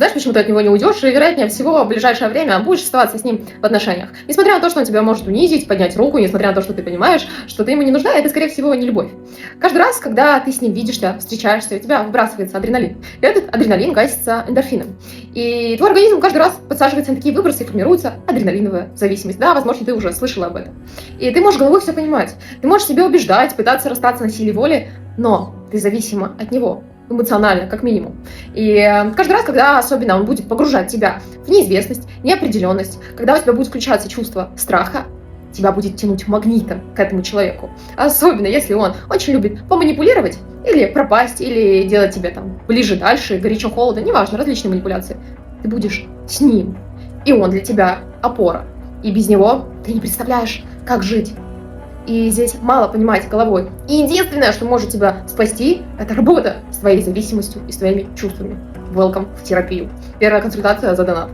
знаешь, почему ты от него не уйдешь, и, вероятнее всего, в ближайшее время будешь оставаться с ним в отношениях. Несмотря на то, что он тебя может унизить, поднять руку, несмотря на то, что ты понимаешь, что ты ему не нужна, это, скорее всего, не любовь. Каждый раз, когда ты с ним видишься, встречаешься, у тебя выбрасывается адреналин. И этот адреналин гасится эндорфином. И твой организм каждый раз подсаживается на такие выбросы, и формируется адреналиновая зависимость. Да, возможно, ты уже слышала об этом. И ты можешь головой все понимать. Ты можешь себя убеждать, пытаться расстаться на силе воли, но ты зависима от него. Эмоционально, как минимум. И каждый раз, когда особенно он будет погружать тебя в неизвестность, неопределенность, когда у тебя будет включаться чувство страха, тебя будет тянуть магнитом к этому человеку. Особенно, если он очень любит поманипулировать, или пропасть, или делать тебя там ближе, дальше, горячо-холодно, неважно, различные манипуляции. Ты будешь с ним, и он для тебя опора. И без него ты не представляешь, как жить. И здесь мало понимать головой. И единственное, что может тебя спасти, это работа с твоей зависимостью и с твоими чувствами. Welcome в терапию. Первая консультация за донат.